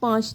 5